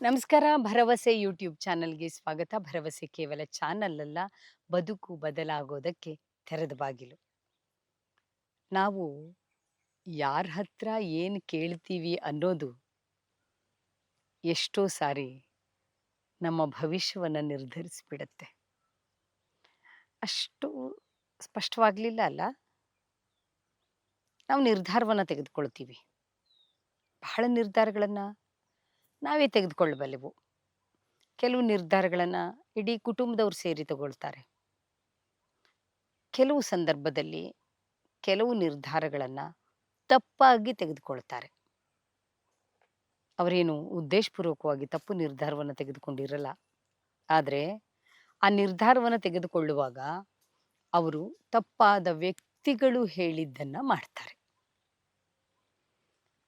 ನಮಸ್ಕಾರ. ಭರವಸೆ ಯೂಟ್ಯೂಬ್ ಚಾನಲ್‌ಗೆ ಸ್ವಾಗತ. ಭರವಸೆ ಕೇವಲ ಚಾನಲ್ ಅಲ್ಲ, ಬದುಕು ಬದಲಾಗೋದಕ್ಕೆ ತೆರೆದ ಬಾಗಿಲು. ನಾವು ಯಾರ ಹತ್ರ ಏನು ಕೇಳ್ತೀವಿ ಅನ್ನೋದು ಎಷ್ಟೋ ಸಾರಿ ನಮ್ಮ ಭವಿಷ್ಯವನ್ನ ನಿರ್ಧರಿಸಿಬಿಡತ್ತೆ. ಅಷ್ಟು ಸ್ಪಷ್ಟವಾಗ್ಲಿಲ್ಲ ಅಲ್ಲ? ನಾವು ನಿರ್ಧಾರವನ್ನ ತೆಗೆದುಕೊಳ್ತೀವಿ. ಬಹಳ ನಿರ್ಧಾರಗಳನ್ನ ನಾವೇ ತೆಗೆದುಕೊಳ್ಳಬಲ್ಲೆವು. ಕೆಲವು ನಿರ್ಧಾರಗಳನ್ನ ಇಡೀ ಕುಟುಂಬದವ್ರು ಸೇರಿ ತಗೊಳ್ತಾರೆ. ಕೆಲವು ಸಂದರ್ಭದಲ್ಲಿ ಕೆಲವು ನಿರ್ಧಾರಗಳನ್ನ ತಪ್ಪಾಗಿ ತೆಗೆದುಕೊಳ್ತಾರೆ. ಅವರೇನು ಉದ್ದೇಶಪೂರ್ವಕವಾಗಿ ತಪ್ಪು ನಿರ್ಧಾರವನ್ನು ತೆಗೆದುಕೊಂಡಿರಲ್ಲ. ಆದರೆ ಆ ನಿರ್ಧಾರವನ್ನು ತೆಗೆದುಕೊಳ್ಳುವಾಗ ಅವರು ತಪ್ಪಾದ ವ್ಯಕ್ತಿಗಳು ಹೇಳಿದ್ದನ್ನ ಮಾಡ್ತಾರೆ.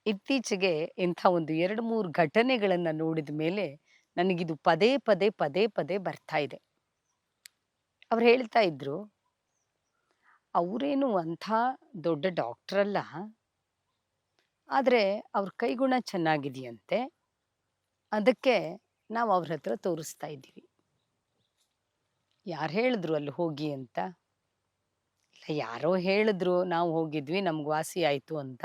ಇತ್ತೀಚೆಗೆ ಇಂಥ ಒಂದು 2, 3 ಘಟನೆಗಳನ್ನ ನೋಡಿದ ಮೇಲೆ ನನಗಿದು ಪದೇ ಪದೇ ಪದೇ ಪದೇ ಬರ್ತಾ ಇದೆ. ಅವ್ರು ಹೇಳ್ತಾ ಇದ್ರು, ಅವರೇನು ಅಂಥ ದೊಡ್ಡ ಡಾಕ್ಟರ್ ಅಲ್ಲ, ಆದರೆ ಅವ್ರ ಕೈಗುಣ ಚೆನ್ನಾಗಿದೆಯಂತೆ. ಅದಕ್ಕೆ ನಾವು ಅವ್ರ ಹತ್ರ ತೋರಿಸ್ತಾ ಇದ್ದೀವಿ. ಯಾರು ಹೇಳಿದ್ರು ಅಲ್ಲಿ ಹೋಗಿ ಅಂತ? ಇಲ್ಲ, ಯಾರೋ ಹೇಳಿದ್ರು, ನಾವು ಹೋಗಿದ್ವಿ, ನಮ್ಗೆ ವಾಸಿ ಆಯ್ತು ಅಂತ.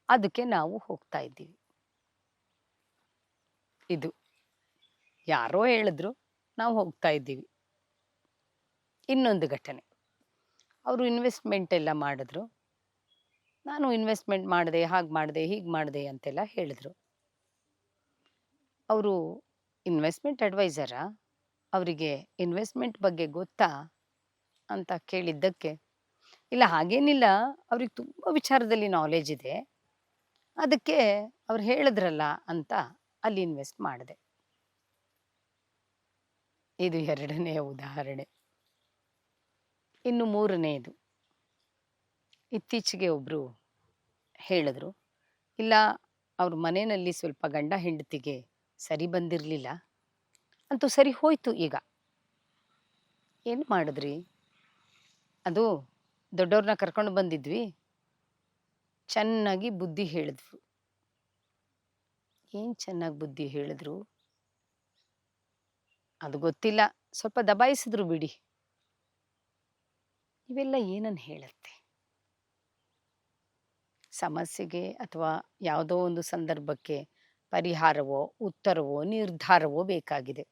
ಅದಕ್ಕೆ ನಾವು ಹೋಗ್ತಾ ಇದ್ದೀವಿ. ಇದು ಯಾರೋ ಹೇಳಿದ್ರು, ನಾವು ಹೋಗ್ತಾ ಇದ್ದೀವಿ. ಇನ್ನೊಂದು ಘಟನೆ, ಅವರು ಇನ್ವೆಸ್ಟ್ಮೆಂಟ್ ಎಲ್ಲ ಮಾಡಿದ್ರು. ನಾನು ಇನ್ವೆಸ್ಟ್ಮೆಂಟ್ ಮಾಡಿದೆ, ಹಾಗೆ ಮಾಡಿದೆ, ಹೀಗೆ ಮಾಡಿದೆ ಅಂತೆಲ್ಲ ಹೇಳಿದ್ರು. ಅವರು ಇನ್ವೆಸ್ಟ್ಮೆಂಟ್ ಅಡ್ವೈಸರಾ? ಅವರಿಗೆ ಇನ್ವೆಸ್ಟ್ಮೆಂಟ್ ಬಗ್ಗೆ ಗೊತ್ತಾ ಅಂತ ಕೇಳಿದ್ದಕ್ಕೆ, ಇಲ್ಲ ಹಾಗೇನಿಲ್ಲ, ಅವ್ರಿಗೆ ತುಂಬ ವಿಚಾರದಲ್ಲಿ ನಾಲೆಜ್ ಇದೆ, ಅದಕ್ಕೆ ಅವ್ರು ಹೇಳಿದ್ರಲ್ಲ ಅಂತ ಅಲ್ಲಿ ಇನ್ವೆಸ್ಟ್ ಮಾಡಿದೆ. ಇದು 2ನೇ ಉದಾಹರಣೆ. ಇನ್ನು 3ನೇದು, ಇತ್ತೀಚೆಗೆ ಒಬ್ಬರು ಹೇಳಿದ್ರು, ಇಲ್ಲ ಅವ್ರ ಮನೆಯಲ್ಲಿ ಸ್ವಲ್ಪ ಗಂಡ ಹೆಂಡತಿಗೆ ಸರಿ ಬಂದಿರಲಿಲ್ಲ, ಅಂತೂ ಸರಿ ಹೋಯ್ತು. ಈಗ ಏನು ಮಾಡಿದ್ರಿ? ಅದು ದೊಡ್ಡವ್ರನ್ನ ಕರ್ಕೊಂಡು ಬಂದಿದ್ವಿ, ಚೆನ್ನಾಗಿ ಬುದ್ಧಿ ಹೇಳಿದ್ರು. ಏನು ಚೆನ್ನಾಗಿ ಬುದ್ಧಿ ಹೇಳಿದ್ರು? ಅದು ಗೊತ್ತಿಲ್ಲ, ಸ್ವಲ್ಪ ದಬಾಯಿಸಿದ್ರು ಬಿಡಿ. ಇವೆಲ್ಲ ಏನನ್ನು ಹೇಳುತ್ತೆ? ಸಮಸ್ಯೆಗೆ ಅಥವಾ ಯಾವುದೋ ಒಂದು ಸಂದರ್ಭಕ್ಕೆ ಪರಿಹಾರವೋ, ಉತ್ತರವೋ, ನಿರ್ಧಾರವೋ ಬೇಕಾಗಿದೆ.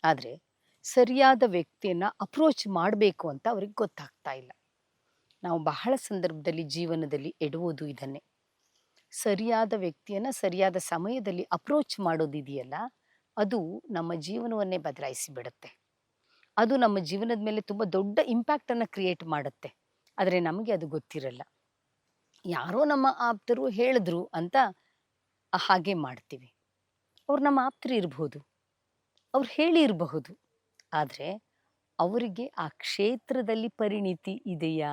ಆದರೆ ಸರಿಯಾದ ವ್ಯಕ್ತಿಯನ್ನ ಅಪ್ರೋಚ್ ಮಾಡಬೇಕು ಅಂತ ಅವ್ರಿಗೆ ಗೊತ್ತಾಗ್ತಾ ಇಲ್ಲ. ನಾವು ಬಹಳ ಸಂದರ್ಭದಲ್ಲಿ ಜೀವನದಲ್ಲಿ ಎಡುವುದು ಇದನ್ನೇ. ಸರಿಯಾದ ವ್ಯಕ್ತಿಯನ್ನ ಸರಿಯಾದ ಸಮಯದಲ್ಲಿ ಅಪ್ರೋಚ್ ಮಾಡೋದಿದೆಯಲ್ಲ, ಅದು ನಮ್ಮ ಜೀವನವನ್ನೇ ಬದಲಾಯಿಸಿ ಬಿಡುತ್ತೆ. ಅದು ನಮ್ಮ ಜೀವನದ ಮೇಲೆ ತುಂಬ ದೊಡ್ಡ ಇಂಪ್ಯಾಕ್ಟನ್ನು ಕ್ರಿಯೇಟ್ ಮಾಡುತ್ತೆ. ಆದರೆ ನಮಗೆ ಅದು ಗೊತ್ತಿರಲ್ಲ. ಯಾರೋ ನಮ್ಮ ಆಪ್ತರು ಹೇಳಿದ್ರು ಅಂತ ಹಾಗೆ ಮಾಡ್ತೀವಿ. ಅವ್ರು ನಮ್ಮ ಆಪ್ತರು ಇರಬಹುದು, ಅವ್ರು ಹೇಳಿ ಇರಬಹುದು, ಆದರೆ ಅವರಿಗೆ ಆ ಕ್ಷೇತ್ರದಲ್ಲಿ ಪರಿಣಿತಿ ಇದೆಯಾ?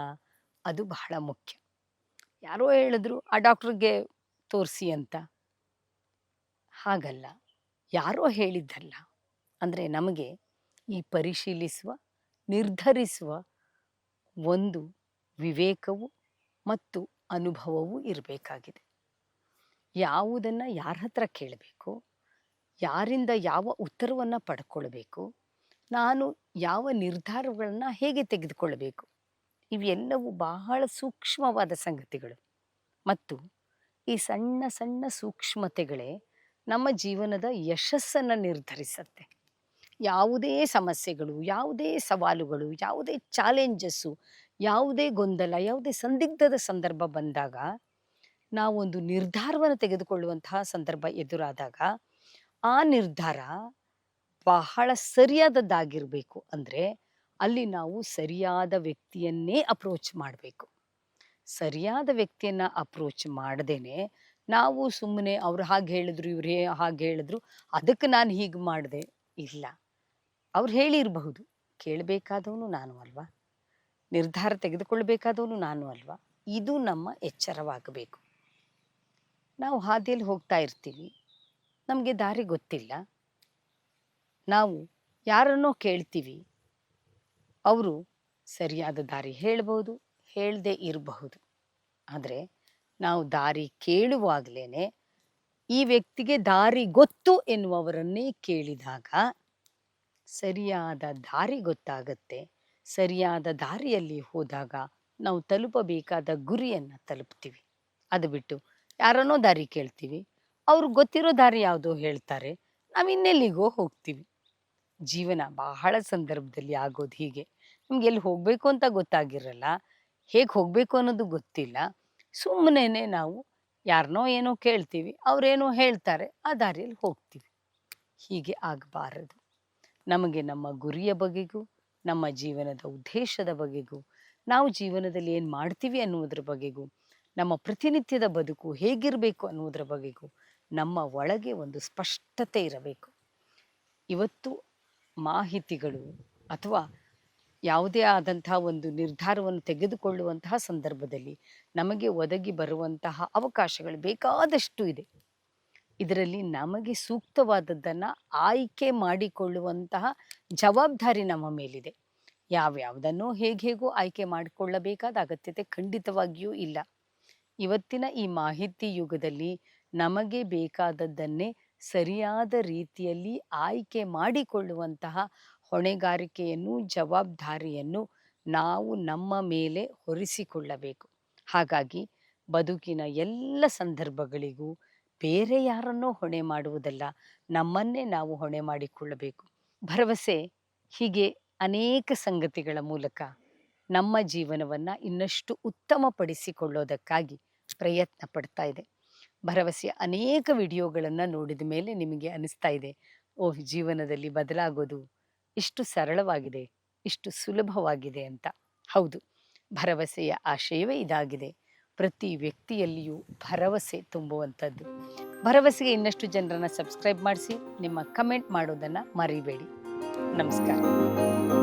ಅದು ಬಹಳ ಮುಖ್ಯ. ಯಾರೋ ಹೇಳಿದ್ರು ಆ ಡಾಕ್ಟ್ರಿಗೆ ತೋರಿಸಿ ಅಂತ, ಹಾಗಲ್ಲ. ಯಾರೋ ಹೇಳಿದ್ದಲ್ಲ. ಅಂದರೆ ನಮಗೆ ಈ ಪರಿಶೀಲಿಸುವ, ನಿರ್ಧರಿಸುವ ಒಂದು ವಿವೇಕವು ಮತ್ತು ಅನುಭವವೂ ಇರಬೇಕಾಗಿದೆ. ಯಾವುದನ್ನು ಯಾರ ಹತ್ರ ಕೇಳಬೇಕು, ಯಾರಿಂದ ಯಾವ ಉತ್ತರವನ್ನು ಪಡ್ಕೊಳ್ಬೇಕು, ನಾನು ಯಾವ ನಿರ್ಧಾರಗಳನ್ನು ಹೇಗೆ ತೆಗೆದುಕೊಳ್ಳಬೇಕು, ಇವೆಲ್ಲವೂ ಬಹಳ ಸೂಕ್ಷ್ಮವಾದ ಸಂಗತಿಗಳು. ಮತ್ತು ಈ ಸಣ್ಣ ಸಣ್ಣ ಸೂಕ್ಷ್ಮತೆಗಳೇ ನಮ್ಮ ಜೀವನದ ಯಶಸ್ಸನ್ನು ನಿರ್ಧರಿಸುತ್ತೆ. ಯಾವುದೇ ಸಮಸ್ಯೆಗಳು, ಯಾವುದೇ ಸವಾಲುಗಳು, ಯಾವುದೇ ಚಾಲೆಂಜಸ್ಸು, ಯಾವುದೇ ಗೊಂದಲ, ಯಾವುದೇ ಸಂದಿಗ್ಧದ ಸಂದರ್ಭ ಬಂದಾಗ, ನಾವೊಂದು ನಿರ್ಧಾರವನ್ನು ತೆಗೆದುಕೊಳ್ಳುವಂತಹ ಸಂದರ್ಭ ಎದುರಾದಾಗ, ಆ ನಿರ್ಧಾರ ಬಹಳ ಸರಿಯಾದದ್ದಾಗಿರಬೇಕು. ಅಂದರೆ ಅಲ್ಲಿ ನಾವು ಸರಿಯಾದ ವ್ಯಕ್ತಿಯನ್ನೇ ಅಪ್ರೋಚ್ ಮಾಡಬೇಕು. ಸರಿಯಾದ ವ್ಯಕ್ತಿಯನ್ನ ಅಪ್ರೋಚ್ ಮಾಡದೇನೆ ನಾವು ಸುಮ್ಮನೆ ಅವ್ರು ಹಾಗೆ ಹೇಳಿದ್ರು, ಇವ್ರು ಹಾಗೆ ಹೇಳಿದ್ರು, ಅದಕ್ಕೆ ನಾನು ಹೀಗೆ ಮಾಡಿದೆ. ಇಲ್ಲ, ಅವ್ರು ಹೇಳಿರಬಹುದು, ಕೇಳಬೇಕಾದವನು ನಾನು ಅಲ್ವಾ? ನಿರ್ಧಾರ ತೆಗೆದುಕೊಳ್ಬೇಕಾದವನು ನಾನು ಅಲ್ವಾ? ಇದು ನಮ್ಮ ಎಚ್ಚರವಾಗಬೇಕು. ನಾವು ಹಾದಿಯಲ್ಲಿ ಹೋಗ್ತಾ ಇರ್ತೀವಿ, ನಮಗೆ ದಾರಿ ಗೊತ್ತಿಲ್ಲ, ನಾವು ಯಾರನ್ನೋ ಕೇಳ್ತೀವಿ, ಅವರು ಸರಿಯಾದ ದಾರಿ ಹೇಳ್ಬೋದು, ಹೇಳದೇ ಇರಬಹುದು. ಆದರೆ ನಾವು ದಾರಿ ಕೇಳುವಾಗಲೇ ಈ ವ್ಯಕ್ತಿಗೆ ದಾರಿ ಗೊತ್ತು ಎನ್ನುವವರನ್ನೇ ಕೇಳಿದಾಗ ಸರಿಯಾದ ದಾರಿ ಗೊತ್ತಾಗತ್ತೆ. ಸರಿಯಾದ ದಾರಿಯಲ್ಲಿ ಹೋದಾಗ ನಾವು ತಲುಪಬೇಕಾದ ಗುರಿಯನ್ನು ತಲುಪ್ತೀವಿ. ಅದು ಬಿಟ್ಟು ಯಾರನ್ನೋ ದಾರಿ ಕೇಳ್ತೀವಿ, ಅವ್ರಿಗೆ ಗೊತ್ತಿರೋ ದಾರಿ ಯಾವುದೋ ಹೇಳ್ತಾರೆ, ನಾವು ಇನ್ನೆಲ್ಲಿಗೋ ಹೋಗ್ತೀವಿ. ಜೀವನ ಬಹಳ ಸಂದರ್ಭದಲ್ಲಿ ಆಗೋದು ಹೀಗೆ. ನಮ್ಗೆ ಎಲ್ಲಿ ಹೋಗಬೇಕು ಅಂತ ಗೊತ್ತಾಗಿರಲ್ಲ, ಹೇಗೆ ಹೋಗಬೇಕು ಅನ್ನೋದು ಗೊತ್ತಿಲ್ಲ. ಸುಮ್ಮನೆ ನಾವು ಯಾರನ್ನೋ ಏನೋ ಕೇಳ್ತೀವಿ, ಅವರೇನೋ ಹೇಳ್ತಾರೆ, ಆ ದಾರಿಯಲ್ಲಿ ಹೋಗ್ತೀವಿ. ಹೀಗೆ ಆಗಬಾರದು. ನಮಗೆ ನಮ್ಮ ಗುರಿಯ ಬಗೆಗೂ, ನಮ್ಮ ಜೀವನದ ಉದ್ದೇಶದ ಬಗೆಗೂ, ನಾವು ಜೀವನದಲ್ಲಿ ಏನು ಮಾಡ್ತೀವಿ ಅನ್ನುವುದ್ರ ಬಗೆಗೂ, ನಮ್ಮ ಪ್ರತಿನಿತ್ಯದ ಬದುಕು ಹೇಗಿರಬೇಕು ಅನ್ನುವುದರ ಬಗೆಗೂ ನಮ್ಮ ಒಳಗೆ ಒಂದು ಸ್ಪಷ್ಟತೆ ಇರಬೇಕು. ಇವತ್ತು ಮಾಹಿತಿಗಳು ಅಥವಾ ಯಾವುದೇ ಆದಂತಹ ಒಂದು ನಿರ್ಧಾರವನ್ನು ತೆಗೆದುಕೊಳ್ಳುವಂತಹ ಸಂದರ್ಭದಲ್ಲಿ ನಮಗೆ ಒದಗಿ ಬರುವಂತಹ ಅವಕಾಶಗಳು ಬೇಕಾದಷ್ಟು ಇದೆ. ಇದರಲ್ಲಿ ನಮಗೆ ಸೂಕ್ತವಾದದ್ದನ್ನು ಆಯ್ಕೆ ಮಾಡಿಕೊಳ್ಳುವಂತಹ ಜವಾಬ್ದಾರಿ ನಮ್ಮ ಮೇಲಿದೆ. ಯಾವ್ಯಾವುದನ್ನು ಹೇಗೋ ಆಯ್ಕೆ ಮಾಡಿಕೊಳ್ಳಬೇಕಾದ ಅಗತ್ಯತೆ ಖಂಡಿತವಾಗಿಯೂ ಇಲ್ಲ. ಇವತ್ತಿನ ಈ ಮಾಹಿತಿ ಯುಗದಲ್ಲಿ ನಮಗೆ ಬೇಕಾದದ್ದನ್ನೇ ಸರಿಯಾದ ರೀತಿಯಲ್ಲಿ ಆಯ್ಕೆ ಮಾಡಿಕೊಳ್ಳುವಂತಹ ಹೊಣೆಗಾರಿಕೆಯನ್ನು, ಜವಾಬ್ದಾರಿಯನ್ನು ನಾವು ನಮ್ಮ ಮೇಲೆ ಹೊರಿಸಿಕೊಳ್ಳಬೇಕು. ಹಾಗಾಗಿ ಬದುಕಿನ ಎಲ್ಲ ಸಂದರ್ಭಗಳಿಗೂ ಬೇರೆ ಯಾರನ್ನೋ ಹೊಣೆ ಮಾಡುವುದಲ್ಲ, ನಮ್ಮನ್ನೇ ನಾವು ಹೊಣೆ ಮಾಡಿಕೊಳ್ಳಬೇಕು. ಭರವಸೆ ಹೀಗೆ ಅನೇಕ ಸಂಗತಿಗಳ ಮೂಲಕ ನಮ್ಮ ಜೀವನವನ್ನು ಇನ್ನಷ್ಟು ಉತ್ತಮಪಡಿಸಿಕೊಳ್ಳೋದಕ್ಕಾಗಿ ಪ್ರಯತ್ನ ಪಡ್ತಾ ಇದೆ. ಭರವಸೆಯ ಅನೇಕ ವಿಡಿಯೋಗಳನ್ನು ನೋಡಿದ ಮೇಲೆ ನಿಮಗೆ ಅನಿಸ್ತಾ ಇದೆ, ಓಹ್, ಜೀವನದಲ್ಲಿ ಬದಲಾಗೋದು ಇಷ್ಟು ಸರಳವಾಗಿದೆ, ಇಷ್ಟು ಸುಲಭವಾಗಿದೆ ಅಂತ. ಹೌದು, ಭರವಸೆಯ ಆಶಯವೇ ಇದಾಗಿದೆ. ಪ್ರತಿ ವ್ಯಕ್ತಿಯಲ್ಲಿಯೂ ಭರವಸೆ ತುಂಬುವಂಥದ್ದು. ಭರವಸೆಗೆ ಇನ್ನಷ್ಟು ಜನರನ್ನು ಸಬ್ಸ್ಕ್ರೈಬ್ ಮಾಡಿಸಿ, ನಿಮ್ಮ ಕಮೆಂಟ್ ಮಾಡೋದನ್ನು ಮರಿಬೇಡಿ. ನಮಸ್ಕಾರ.